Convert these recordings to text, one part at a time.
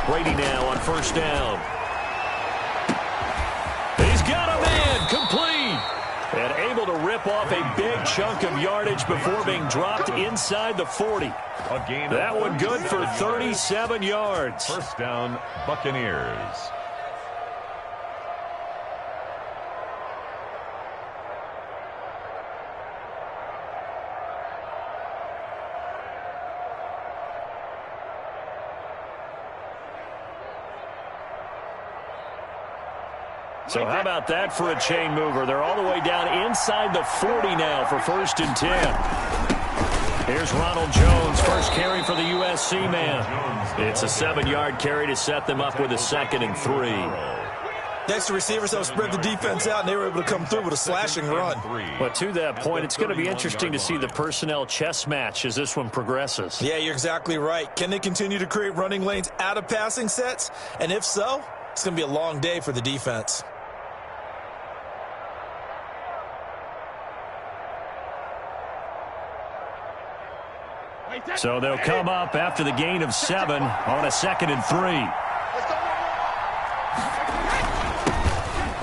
Brady now on first down. He's got a man, complete. And able to rip off a big chunk of yardage before being dropped inside the 40. That one good for 37 yards. First down, Buccaneers. So how about that for a chain mover? They're all the way down inside the 40 now for first and 10. Here's Ronald Jones, first carry for the USC man. It's a 7-yard carry to set them up with a 2nd and 3. The extra receivers have spread the defense out, and they were able to come through with a slashing run. But to that point, it's going to be interesting to see the personnel chess match as this one progresses. Yeah, you're exactly right. Can they continue to create running lanes out of passing sets? And if so, it's going to be a long day for the defense. So they'll come up after the gain of 7 on a 2nd and 3.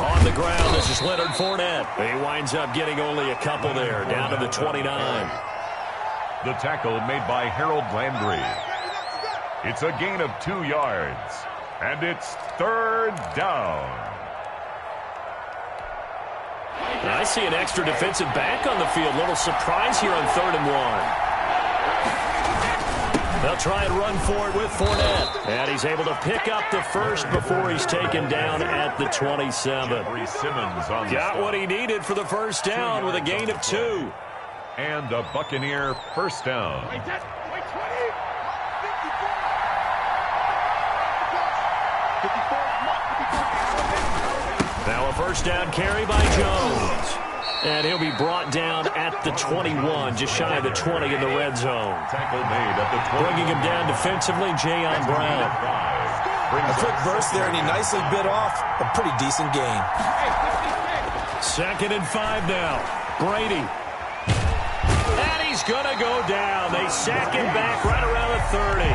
On the ground, this is Leonard Fournette. He winds up getting only a couple there, down to the 29. The tackle made by Harold Landry. It's a gain of 2 yards, and it's 3rd down. I see an extra defensive back on the field. Little surprise here on 3rd and 1. They'll try and run for it with Fournette. And he's able to pick up the first before he's taken down at the 27. Got what he needed for the first down with a gain of 2. And a Buccaneer first down. Now a first down carry by Jones. And he'll be brought down at the 21, just shy of the 20 in the red zone. Tackle made at the 20. Bringing him down defensively, Jayon Brown. A quick burst there, and he nicely bit off a pretty decent gain. 2nd and 5 now. Brady. And he's going to go down. They sack him back right around the 30.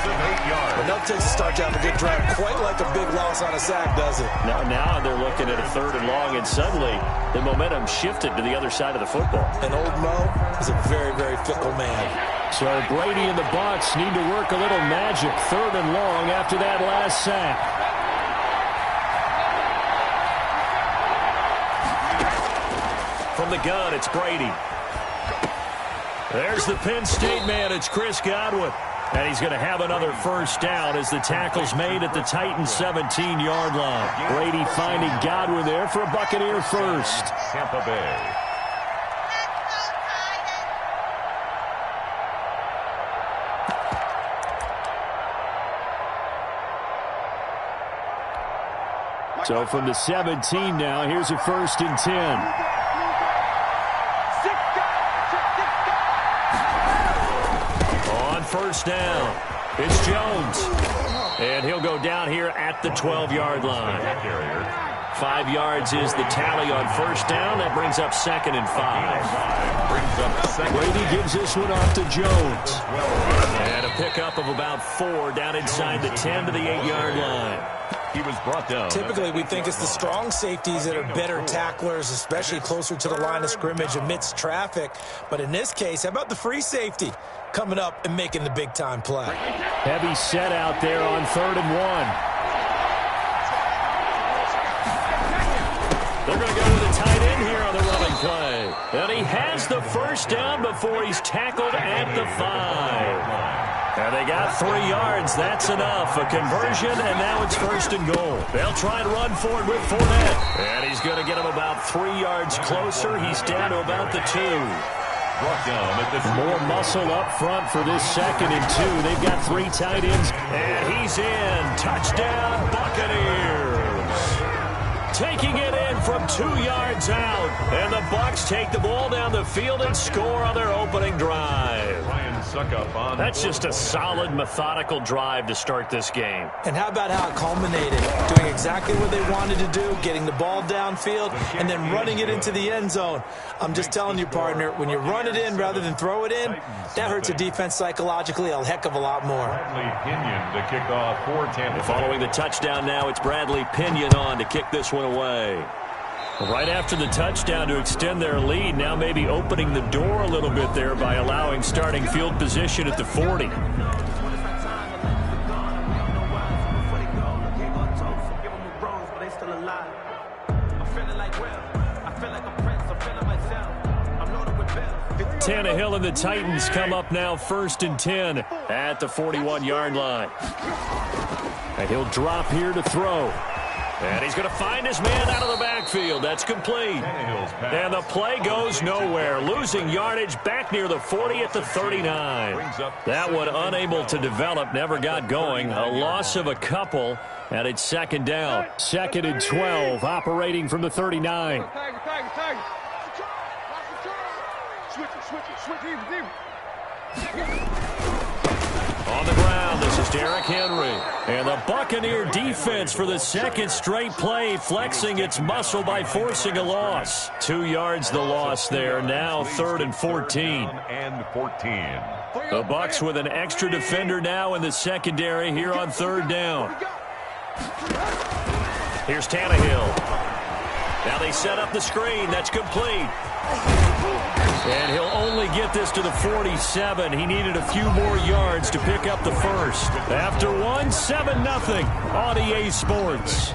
But that takes a start to have a good drive. Quite like a big loss on a sack, does it? Now they're looking at a 3rd and long, and suddenly the momentum shifted to the other side of the football. And old Mo is a very, very fickle man. So Brady and the Bucs need to work a little magic. 3rd and long after that last sack. From the gun, it's Brady. There's the Penn State man. It's Chris Godwin. And he's going to have another first down as the tackle's made at the Titans' 17-yard line. Brady finding Godwin there for a Buccaneer first. Tampa Bay. So from the 17 now, here's a 1st and 10. First down. It's Jones. And he'll go down here at the 12-yard line. 5 yards is the tally on first down. That brings up 2nd and 5. Brady gives this one off to Jones. And a pickup of about 4 down inside the 10 to the 8-yard line. He was brought down. Typically, we think it's the strong safeties that are better tacklers, especially closer to the line of scrimmage amidst traffic. But in this case, how about the free safety coming up and making the big-time play? Heavy set out there on 3rd and 1. They're going to go with a tight end here on the running play. And he has the first down before he's tackled at the 5. And they got 3 yards. That's enough. A conversion, and now it's 1st and goal. They'll try and run for it with Fournette. And he's going to get him about 3 yards closer. He's down to about the 2. More muscle up front for this 2nd and 2. They've got 3 tight ends. And he's in. Touchdown, Buccaneers. taking it in from 2 yards out. And the Bucs take the ball down the field and score on their opening drive. That's just a solid, methodical drive to start this game. And how about how it culminated? Doing exactly what they wanted to do, getting the ball downfield, and then running it into the end zone. I'm just telling you, partner, when you run it in rather than throw it in, that hurts a defense psychologically a heck of a lot more. Pinion to kick off for Tampa. Following the touchdown now, it's Bradley Pinion on to kick this one away. Right after the touchdown to extend their lead, now maybe opening the door a little bit there by allowing starting field position at the 40. Tannehill and the Titans come up now 1st and 10 at the 41-yard line. And he'll drop here to throw. And he's going to find his man out of the backfield. That's complete. And the play goes nowhere. Losing yardage back near the 40 at the 39. That one unable to develop, never got going. A loss of a couple, and it's 2nd down. 2nd and 12, operating from the 39. On the ground, this is Derrick Henry. And the Buccaneer defense for the 2nd straight play, flexing its muscle by forcing a loss. 2 yards the loss there, now 3rd and 14. The Bucs with an extra defender now in the secondary here on 3rd down. Here's Tannehill. Now they set up the screen. That's complete. And he'll only get this to the 47. He needed a few more yards to pick up the first. After one, 7-0 on EA Sports.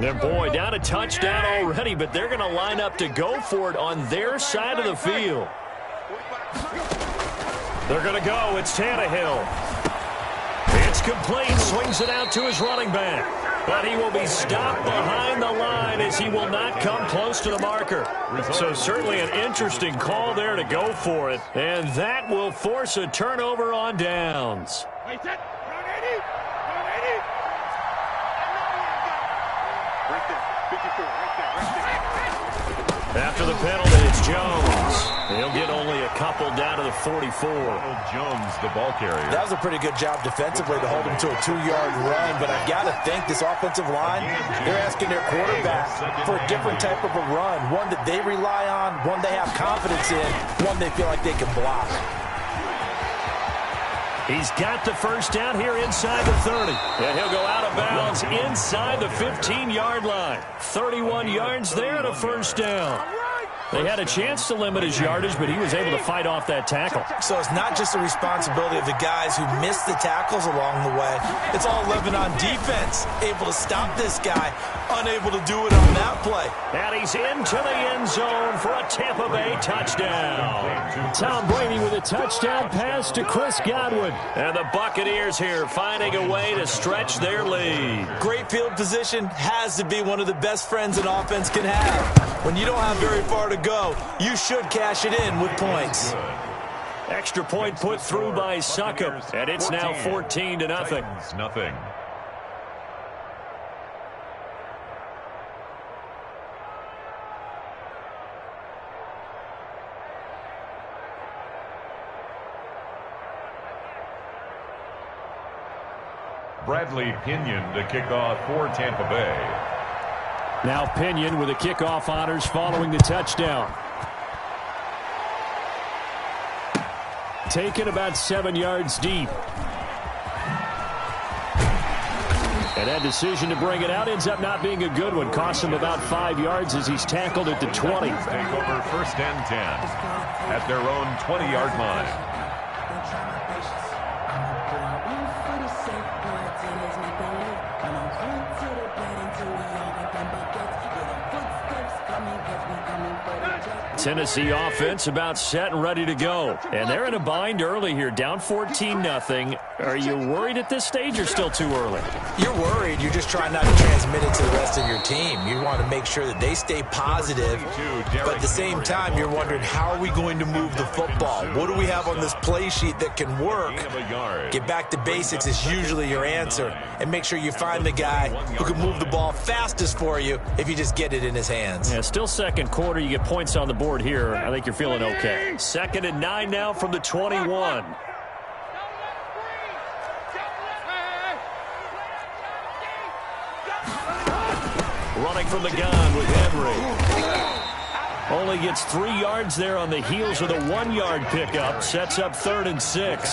And boy, down a touchdown already, but they're going to line up to go for it on their side of the field. They're going to go. It's Tannehill. It's complete. Swings it out to his running back. But he will be stopped behind the line as he will not come close to the marker. So certainly an interesting call there to go for it. And that will force a turnover on downs. After the penalty, it's Jones. He'll get only a couple down to the 44. Jones, the ball carrier. That was a pretty good job defensively to hold him to a 2-yard run, but I've got to think this offensive line, they're asking their quarterback for a different type of a run, one that they rely on, one they have confidence in, one they feel like they can block. He's got the first down here inside the 30. And he'll go out of bounds inside the 15-yard line. 31 yards there and a first down. They had a chance to limit his yardage, but he was able to fight off that tackle. So it's not just the responsibility of the guys who missed the tackles along the way. It's all 11 on defense, able to stop this guy, unable to do it on that play. And he's into the end zone for a Tampa Bay touchdown. Tom Brady with a touchdown pass to Chris Godwin. And the Buccaneers here finding a way to stretch their lead. Great field position has to be one of the best friends an offense can have. When you don't have very far to go, you should cash it in with points. Extra point put through by Succop, and it's now 14-0. Nothing. Bradley Pinion to kick off for Tampa Bay. Now Pinion with the kickoff honors following the touchdown. Taken about 7 yards deep. And that decision to bring it out ends up not being a good one. Costs him about 5 yards as he's tackled at the 20. Take over 1st and 10 at their own 20-yard line. Tennessee offense about set and ready to go. And they're in a bind early here, down 14-0. Are you worried at this stage or still too early? You're worried. You're just trying not to transmit it to the rest of your team. You want to make sure that they stay positive, but at the same time, you're wondering, how are we going to move the football? What do we have on this play sheet that can work? Get back to basics is usually your answer, and make sure you find the guy who can move the ball fastest for you if you just get it in his hands. Yeah, still second quarter. You get points on the board here. I think you're feeling okay. 2nd and 9 now from the 21. Running from the gun with Henry. Only gets 3 yards there on the heels of the 1-yard pickup. Sets up 3rd and 6.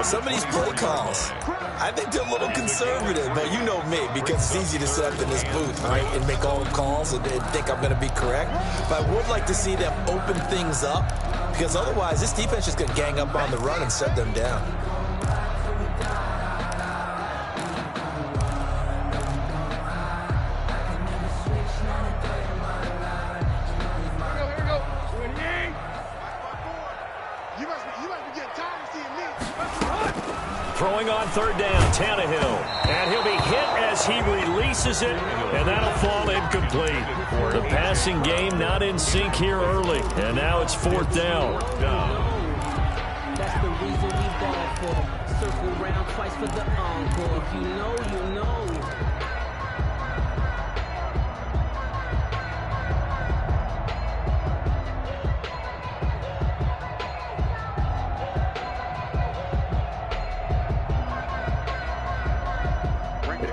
Some of these play calls, I think they're a little conservative, but you know me, because it's easy to sit up in this booth, right, and make all the calls and think I'm going to be correct. But I would like to see them open things up, because otherwise this defense is going to gang up on the run and shut them down. Throwing on 3rd down, Tannehill. And he'll be hit as he releases it, and that'll fall incomplete. The passing game not in sync here early, and now it's 4th down. That's the reason we ball for. Circle round twice for the encore. If you know, you know.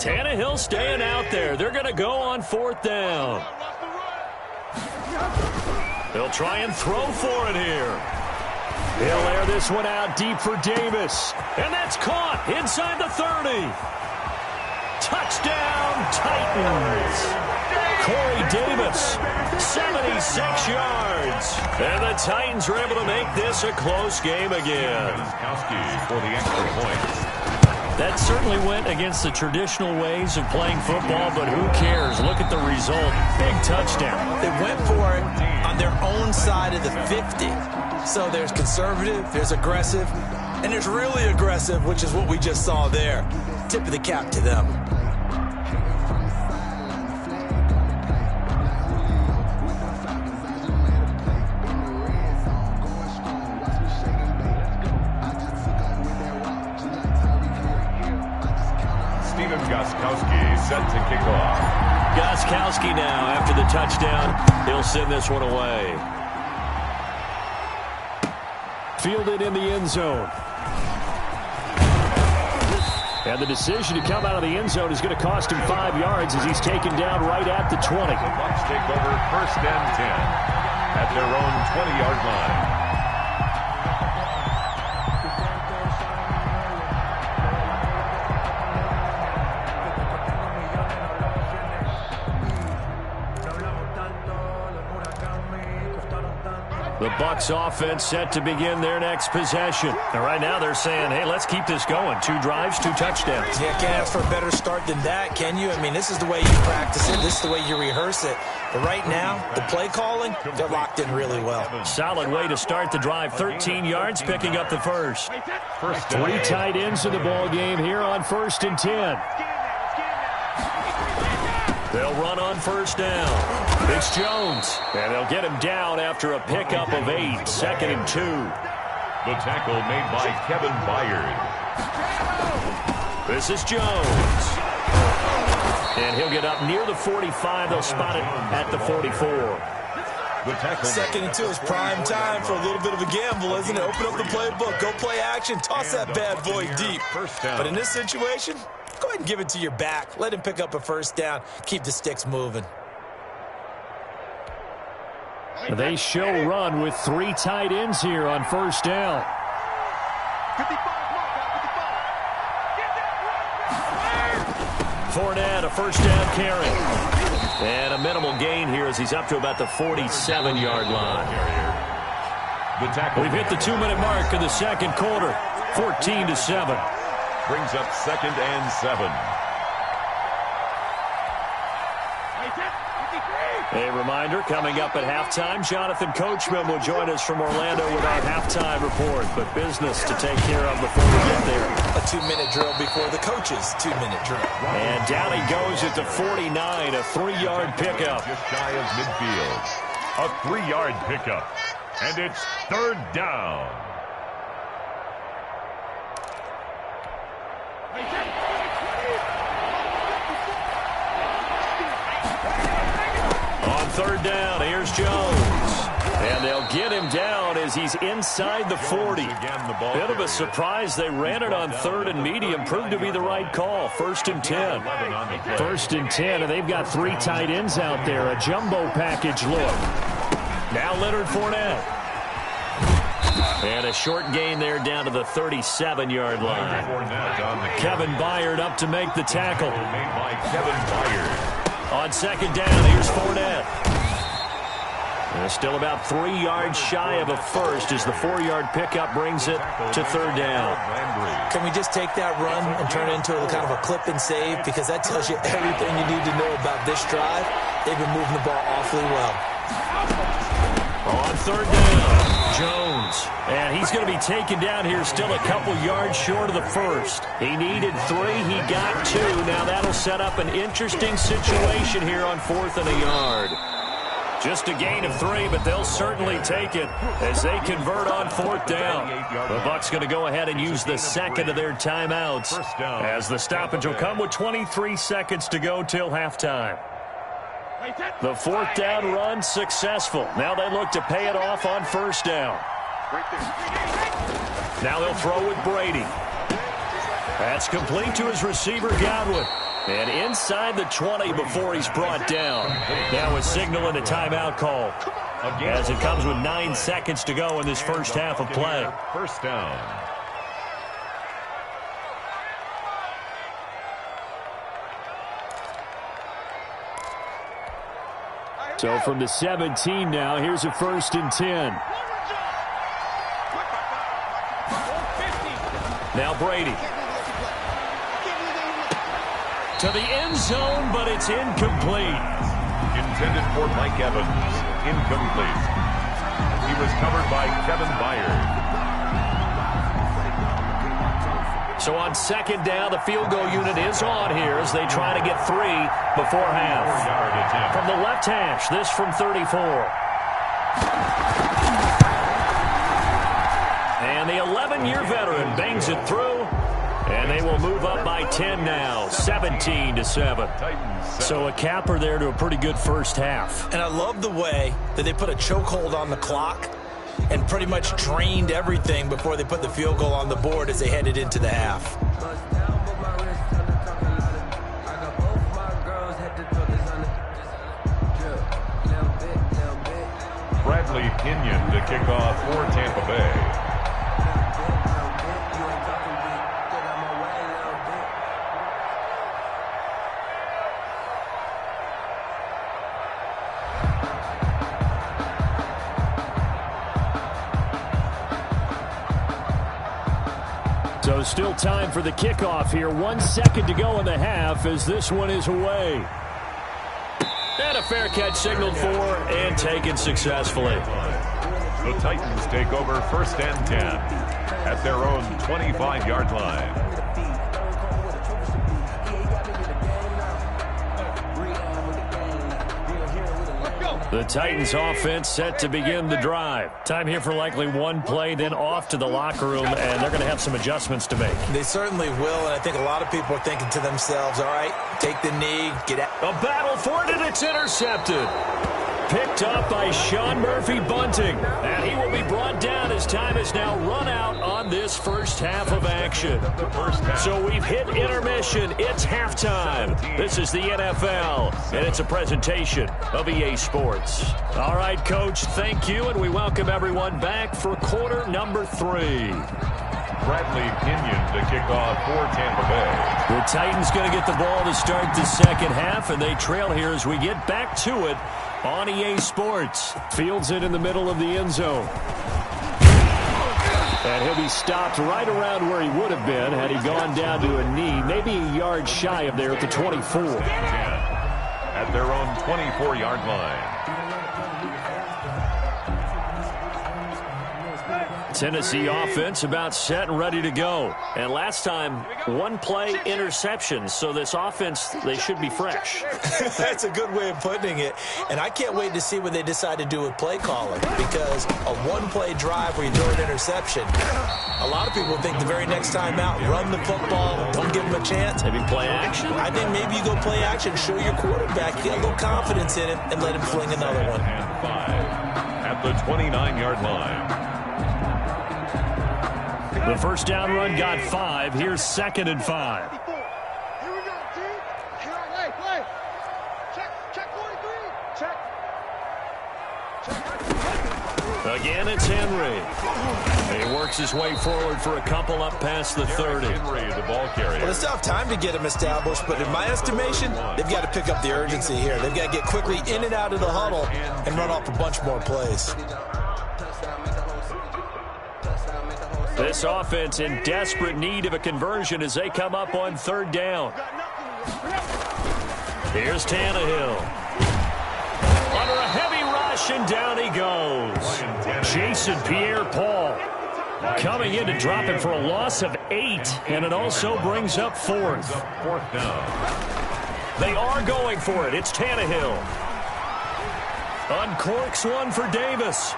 Tannehill staying out there. They're going to go on 4th down. They'll try and throw for it here. He'll air this one out deep for Davis. And that's caught inside the 30. Touchdown, Titans. Corey Davis, 76 yards. And the Titans are able to make this a close game again. For the extra point. That certainly went against the traditional ways of playing football, but who cares? Look at the result. Big touchdown. They went for it on their own side of the 50. So there's conservative, there's aggressive, and there's really aggressive, which is what we just saw there. Tip of the cap to them. Set to kick off. Gostkowski now after the touchdown. He'll send this one away. Fielded in the end zone. And the decision to come out of the end zone is going to cost him 5 yards as he's taken down right at the 20. The Bucs take over 1st and 10 at their own 20-yard line. The Bucs offense set to begin their next possession. And right now they're saying, hey, let's keep this going. 2 drives, 2 touchdowns. Yeah, can't ask for a better start than that, can you? I mean, this is the way you practice it. This is the way you rehearse it. But right now, the play calling, they're locked in really well. Solid way to start the drive. 13 yards, picking up the first. 3 tight ends in the ball game here on 1st and 10. They'll run on 1st down. It's Jones, and they'll get him down after a pickup of 8. 2nd and 2. The tackle made by Kevin Byard. This is Jones. And he'll get up near the 45. They'll spot it at the 44. The tackle 2nd and 2 is prime time for a little bit of a gamble, isn't it? Open up the playbook, go play action, toss that bad boy deep. But in this situation, go ahead and give it to your back. Let him pick up a 1st down. Keep the sticks moving. They show run with 3 tight ends here on 1st down. Fournette, a 1st down carry. And a minimal gain here as he's up to about the 47-yard line. We've hit the 2-minute mark in the 2nd quarter. 14-7. Brings up 2nd and 7. A reminder, coming up at halftime, Jonathan Coachman will join us from Orlando with our halftime report. But business to take care of before we get there. A 2-minute drill before the coach's 2-minute drill. And down he goes at the 49, a 3-yard pickup. Just shy of midfield. A 3-yard pickup. And it's third down. On third down, here's Jones. And they'll get him down as he's inside the 40. Bit of a surprise. They ran it on third and medium. Proved to be the right call. 1st and 10. 1st and 10, and they've got 3 tight ends out there. A jumbo package look. Now Leonard Fournette. And a short gain there down to the 37-yard line. Kevin Byard up to make the tackle. On second down, here's Fournette. Still about 3 yards shy of a first as the 4-yard pickup brings it to third down. Can we just take that run and turn it into a kind of a clip and save? Because that tells you everything you need to know about this drive. They've been moving the ball awfully well. On third down, Jones. And he's going to be taken down here still a couple yards short of the first. He needed 3. He got 2. Now that'll set up an interesting situation here on 4th and a yard. Just a gain of 3, but they'll certainly take it as they convert on 4th down. The Bucs going to go ahead and use the second of their timeouts as the stoppage will come with 23 seconds to go till halftime. The 4th down run successful. Now they look to pay it off on 1st down. Now they'll throw with Brady. That's complete to his receiver, Godwin. And inside the 20 before he's brought down. Now a signal and a timeout call as it comes with 9 seconds to go in this first half of play. 1st down. So from the 17 now, here's a 1st and 10. Now Brady. To the end zone, but it's incomplete. Intended for Mike Evans. Incomplete. He was covered by Kevin Byard. So on second down, the field goal unit is on here as they try to get 3 before half. From the left hash, this from 34. And the 11-year veteran bangs it through. And they will move up by 10 now, 17-7. So a capper there to a pretty good first half. And I love the way that they put a chokehold on the clock and pretty much drained everything before they put the field goal on the board as they headed into the half. Bradley Pinion to kick off for Tampa Bay. So still time for the kickoff here. 1 second to go in the half as this one is away. And a fair catch signaled for and taken successfully. The Titans take over 1st and 10 at their own 25-yard line. The Titans offense set to begin the drive. Time here for likely one play, then off to the locker room, and they're going to have some adjustments to make. They certainly will, and I think a lot of people are thinking to themselves, all right, take the knee, get out. A battle for it, and it's intercepted. Picked up by Sean Murphy Bunting. And he will be brought down as time is now run out on this first half of action. So we've hit intermission. It's halftime. This is the NFL, and it's a presentation of EA Sports. All right, Coach, thank you, and we welcome everyone back for quarter number 3. Bradley Pinion to kick off for Tampa Bay. The Titans going to get the ball to start the second half, and they trail here as we get back to it on EA Sports. Fields it in the middle of the end zone. And he'll be stopped right around where he would have been had he gone down to a knee, maybe a yard shy of there at the 24. at their own 24-yard line. Tennessee offense about set and ready to go. And last time, one play interception. So this offense, they should be fresh. That's a good way of putting it. And I can't wait to see what they decide to do with play calling, because a one-play drive where you throw an interception, a lot of people think the very next time out, run the football, don't give them a chance. Maybe play action? I think maybe you go play action, show your quarterback, get a little confidence in him, and let him fling another one. And 5 at the 29-yard line. The first down run got 5. Here's 2nd and 5. Here we go, team. Play. Check 43. Check. Again, it's Henry. He works his way forward for a couple up past the 30. Henry, the ball carrier. Well, they still have time to get him established, but in my estimation, they've got to pick up the urgency here. They've got to get quickly in and out of the huddle and run off a bunch more plays. This offense in desperate need of a conversion as they come up on 3rd down. Here's Tannehill. Under a heavy rush, and down he goes. Jason Pierre-Paul coming in to drop it for a loss of 8, and it also brings up 4th. 4th down. They are going for it. It's Tannehill. Uncorks one for Davis.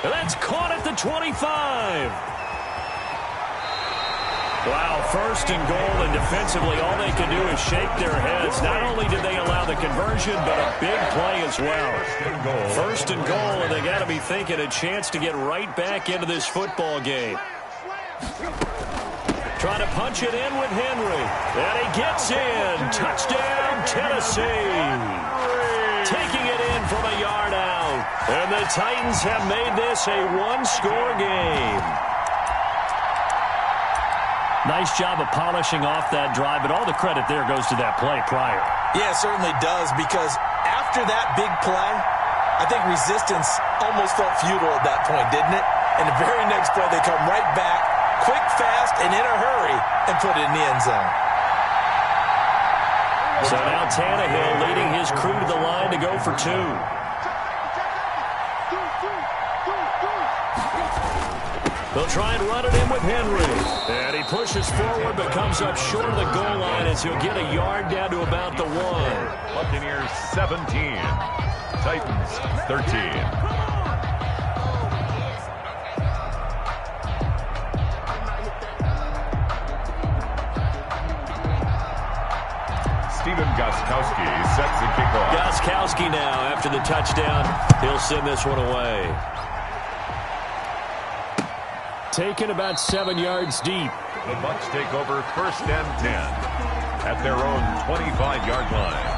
And that's caught at the 25. Wow, 1st and goal, and defensively all they can do is shake their heads. Not only did they allow the conversion, but a big play as well. 1st and goal, and they got to be thinking a chance to get right back into this football game. Trying to punch it in with Henry. And he gets in. Touchdown, Tennessee. Taking it in from a yard out. And the Titans have made this a one-score game. Nice job of polishing off that drive, but all the credit there goes to that play prior. Yeah, it certainly does, because after that big play, I think resistance almost felt futile at that point, didn't it? And the very next play, they come right back, quick, fast, and in a hurry, and put it in the end zone. So now Tannehill leading his crew to the line to go for 2. They'll try and run it in with Henry. And he pushes forward, but comes up short of the goal line as he'll get a yard down to about the 1. Buccaneers 17. Titans 13. Stephen Gostkowski sets the kickoff. Gostkowski now, after the touchdown, he'll send this one away. Taken about 7 yards deep. The Bucs take over 1st and 10 at their own 25-yard line.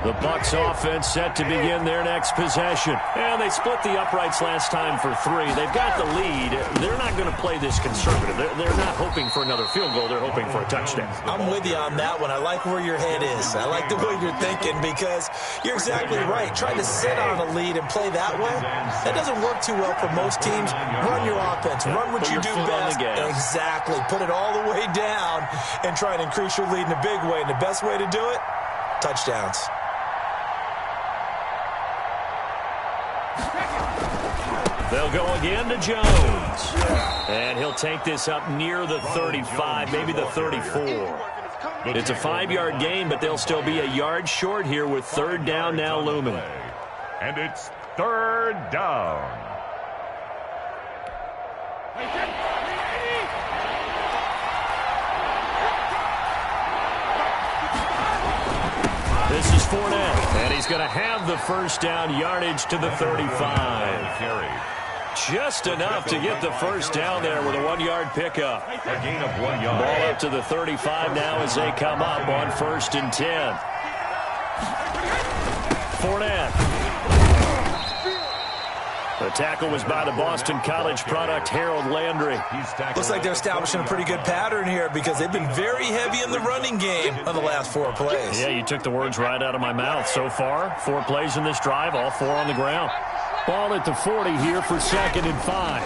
The Bucs offense set to begin their next possession. And they split the uprights last time for 3. They've got the lead. They're not going to play this conservative. They're not hoping for another field goal. They're hoping for a touchdown. I'm with you on that one. I like where your head is. I like the way you're thinking because you're exactly right. Trying to sit on a lead and play that way, that doesn't work too well for most teams. Run your offense. Run what you do best. Exactly. Put it all the way down and try and increase your lead in a big way. And the best way to do it, touchdowns. They'll go again to Jones. And he'll take this up near the 35, maybe the 34. It's a 5-yard gain, but they'll still be a yard short here with 3rd down now looming. And it's 3rd down. This is Fournette, and he's going to have the 1st down, yardage to the 35. Just enough to get the 1st down there with a 1-yard pickup. A gain of 1 yard. Ball up to the 35 now as they come up on 1st and 10. Fournette. The tackle was by the Boston College product, Harold Landry. Looks like they're establishing a pretty good pattern here because they've been very heavy in the running game on the last 4 plays. Yeah, you took the words right out of my mouth. So far, 4 plays in this drive, all 4 on the ground. Ball at the 40 here for 2nd and 5.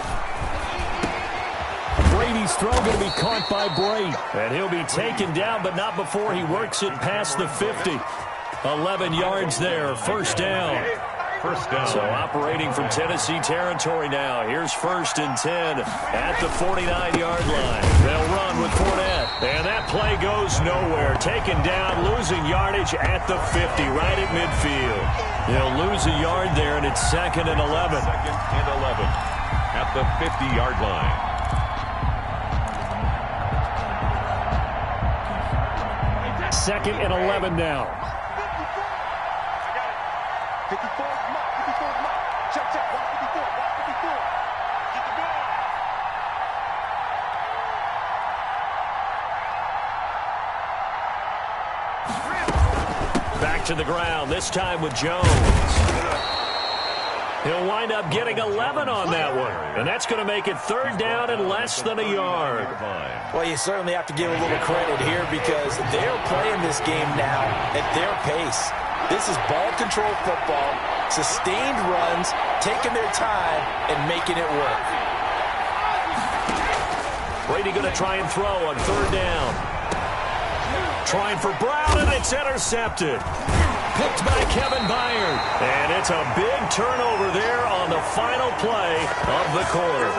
Brady's throw going to be caught by Brady. And he'll be taken down, but not before he works it past the 50. 11 yards there, 1st down. So operating from Tennessee territory now. Here's 1st and 10 at the 49-yard line. They'll run with Fournette. And that play goes nowhere. Taken down, losing yardage at the 50, right at midfield. They'll lose a yard there, and it's 2nd and 11. 2nd and 11 at the 50-yard line. Second and 11 now. 54, check, check, 154, 154. Get the ball. Back to the ground, this time with Jones. He'll wind up getting 11 on that one. And that's going to make it 3rd down and less than a yard. Well, you certainly have to give a little credit here because they're playing this game now at their pace. This is ball control football, sustained runs, taking their time, and making it work. Brady going to try and throw on 3rd down. Trying for Brown, and it's intercepted. Picked by Kevin Byard. And it's a big turnover there on the final play of the quarter.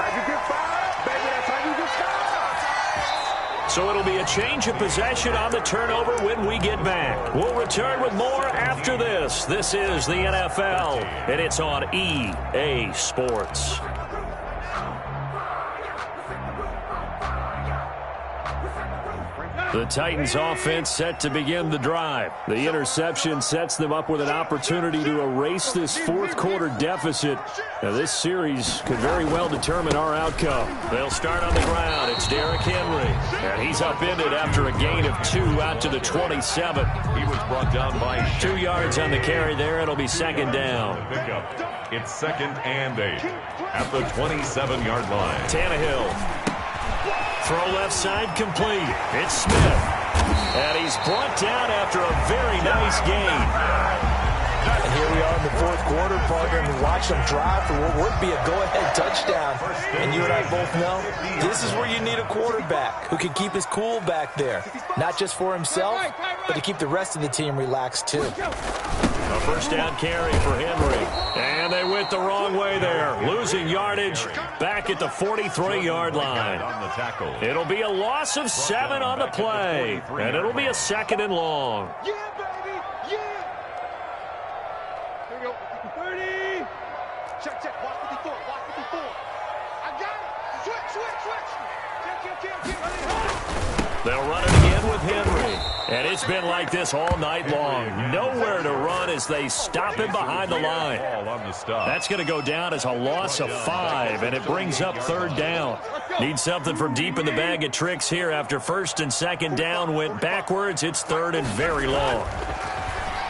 So it'll be a change of possession on the turnover when we get back. We'll return with more after this. This is the NFL, and it's on EA Sports. The Titans offense set to begin the drive. The interception sets them up with an opportunity to erase this 4th quarter deficit. Now, this series could very well determine our outcome. They'll start on the ground. It's Derrick Henry. And he's upended after a gain of 2 out to the 27. He was brought down by 2 yards on the carry there. It'll be 2nd down. It's 2nd and 8 at the 27-yard line. Tannehill. Throw left side complete. It's Smith. And he's brought down after a very nice gain. And here we are in the 4th quarter, partner, and we watch them drive for what would be a go-ahead touchdown. And you and I both know this is where you need a quarterback who can keep his cool back there. Not just for himself, but to keep the rest of the team relaxed, too. A 1st down carry for Henry. And they went the wrong way there. Losing yardage back at the 43-yard line. It'll be a loss of 7 on the play. And it'll be a 2nd and long. Yeah, baby, yeah. Here we go, 30. Check, check, 154, 154. I got it. Switch. Check. They'll run it again with Henry. And it's been like this all night long. Nowhere to run as they stop him behind the line. That's going to go down as a loss of 5, and it brings up 3rd down. Need something from deep in the bag of tricks here after 1st and 2nd down went backwards. It's 3rd and very long.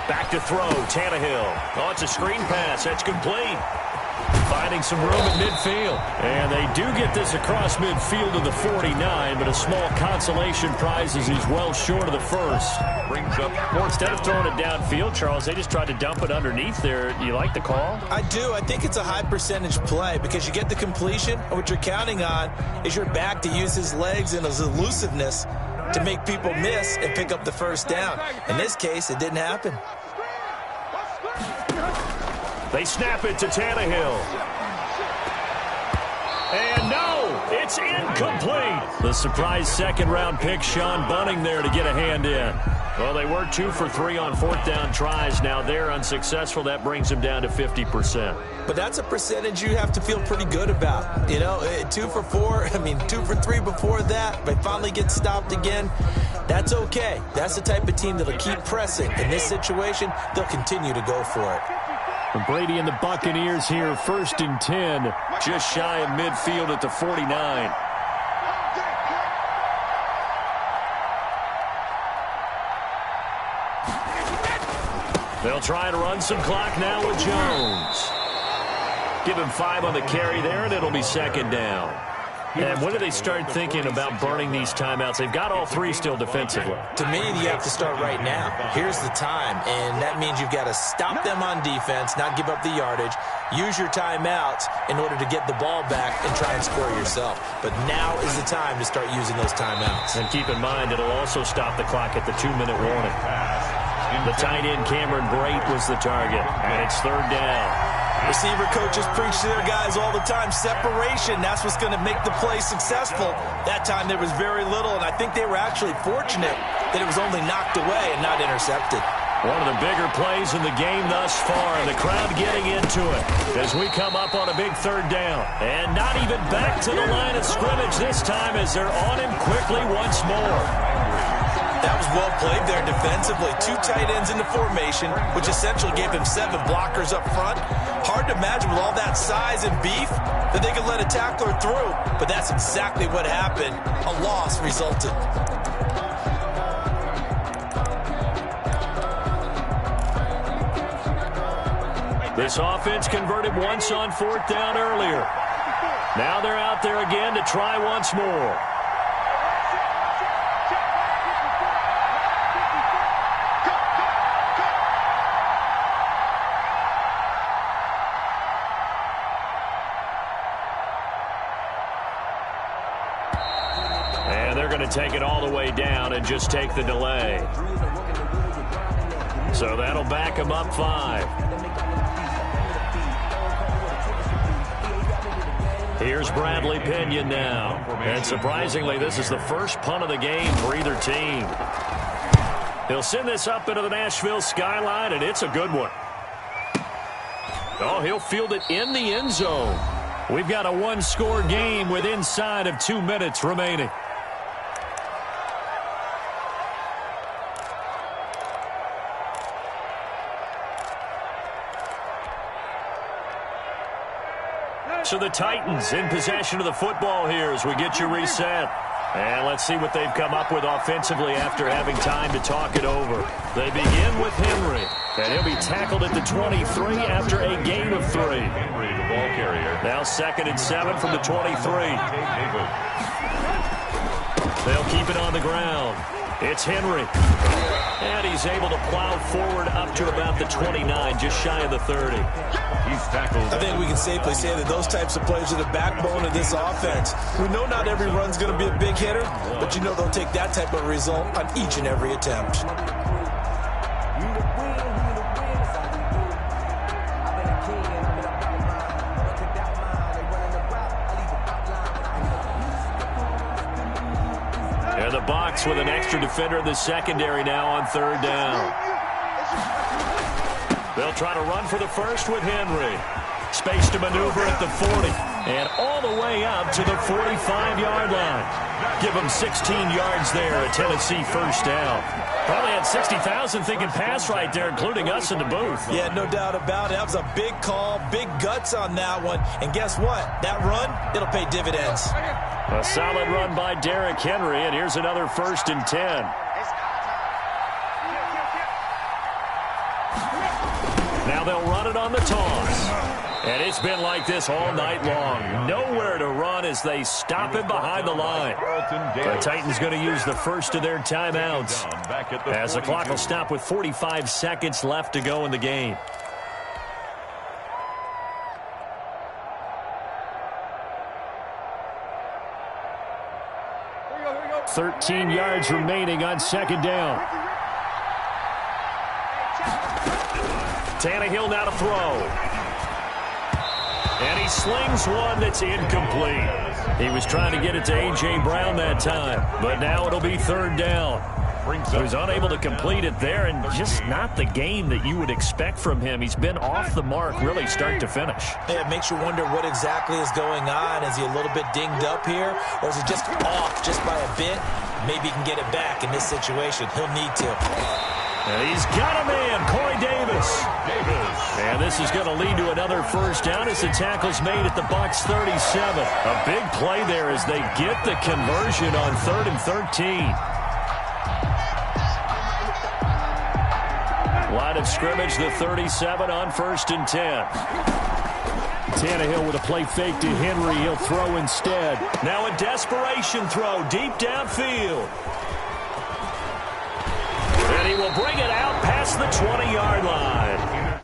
Back to throw, Tannehill. Oh, it's a screen pass. That's complete. Finding some room at midfield. And they do get this across midfield to the 49, but a small consolation prize as he's well short of the first. Brings up Well, instead of throwing it downfield, Charles, they just tried to dump it underneath there. Do you like the call? I do. I think it's a high percentage play because you get the completion, and what you're counting on is your back to use his legs and his elusiveness to make people miss and pick up the first down. In this case, it didn't happen. They snap it to Tannehill. And no, it's incomplete. The surprise second-round pick, Sean Bunning, there to get a hand in. Well, they were 2 for 3 on fourth down tries. Now they're unsuccessful. That brings them down to 50%. But that's a percentage you have to feel pretty good about. You know, 2 for 4, 2 for 3 before that. They finally get stopped again. That's okay. That's the type of team that'll keep pressing. In this situation, they'll continue to go for it. Brady and the Buccaneers here, 1st and 10, just shy of midfield at the 49. They'll try and run some clock now with Jones. Give him 5 on the carry there, and it'll be 2nd down. And when do they start thinking about burning these timeouts? They've got all 3 still defensively. To me, you have to start right now. Here's the time, and that means you've got to stop them on defense, not give up the yardage, use your timeouts in order to get the ball back and try and score yourself. But now is the time to start using those timeouts. And keep in mind, it'll also stop the clock at the 2-minute warning. The tight end, Cameron Brate, was the target, and it's 3rd down. Receiver coaches preach to their guys all the time. Separation, that's what's going to make the play successful. That time there was very little, and I think they were actually fortunate that it was only knocked away and not intercepted. One of the bigger plays in the game thus far, and the crowd getting into it as we come up on a big 3rd down. And not even back to the line of scrimmage this time as they're on him quickly once more. That was well played there defensively. 2 tight ends in the formation, which essentially gave him 7 blockers up front. Hard to imagine with all that size and beef that they could let a tackler through, but that's exactly what happened. A loss resulted. This offense converted once on 4th down earlier. Now they're out there again to try once more. And they're going to take it all the way down and just take the delay. So that'll back them up 5. Here's Bradley Pinion now. And surprisingly, this is the first punt of the game for either team. He'll send this up into the Nashville skyline, and it's a good one. Oh, he'll field it in the end zone. We've got a 1-score game with inside of 2 minutes remaining. So the Titans in possession of the football here as we get you reset. And let's see what they've come up with offensively after having time to talk it over. They begin with Henry, and he'll be tackled at the 23 after a gain of 3. Henry, the ball carrier. Now 2nd and 7 from the 23. They'll keep it on the ground. It's Henry. And he's able to plow forward up to about the 29, just shy of the 30. He's tackled. I think we can safely say that those types of plays are the backbone of this offense. We know not every run's going to be a big hitter, but you know they'll take that type of result on each and every attempt. And the box with an extra defender in the secondary now on 3rd down. They'll try to run for the first with Henry. Space to maneuver at the 40. And all the way up to the 45-yard line. Give them 16 yards there, a Tennessee first down. Probably had 60,000 thinking pass right there, including us in the booth. Yeah, no doubt about it. That was a big call, big guts on that one. And guess what? That run, it'll pay dividends. A solid run by Derrick Henry, and here's another 1st and 10. it on the toss. And it's been like this all night long. Nowhere to run as they stop him behind the line. The Titans going to use the first of their timeouts as the clock will stop with 45 seconds left to go in the game. 13 yards remaining on second down. Tannehill now to throw. And he slings one that's incomplete. He was trying to get it to A.J. Brown that time, but now it'll be third down. He was unable to complete it there, and just not the game that you would expect from him. He's been off the mark really start to finish. Yeah, it makes you wonder what exactly is going on. Is he a little bit dinged up here, or is he just off just by a bit? Maybe he can get it back in this situation. He'll need to. And he's got a man, Corey Davis. And this is going to lead to another first down as the tackle's made at the Bucs 37. A big play there as they get the conversion on 3rd and 13. Line of scrimmage, the 37 on 1st and 10. Tannehill with a play fake to Henry. He'll throw instead. Now a desperation throw deep downfield. And he will bring it out past the 20-yard line.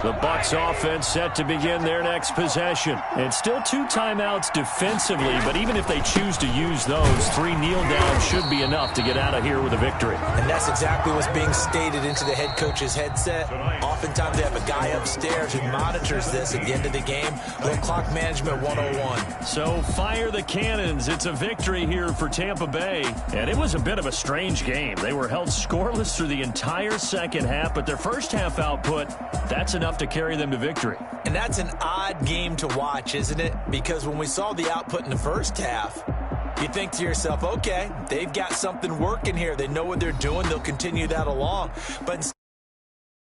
The Bucs offense set to begin their next possession. And still 2 timeouts defensively, but even if they choose to use those, 3 kneel downs should be enough to get out of here with a victory. And that's exactly what's being stated into the head coach's headset. Oftentimes they have a guy upstairs who monitors this at the end of the game. Little clock management 101. So fire the cannons. It's a victory here for Tampa Bay. And it was a bit of a strange game. They were held scoreless through the entire second half, but their first half output, that's enough to carry them to victory. And that's an odd game to watch, isn't it? Because when we saw the output in the first half, you think to yourself, okay, they've got something working here. They know what they're doing. They'll continue that along. But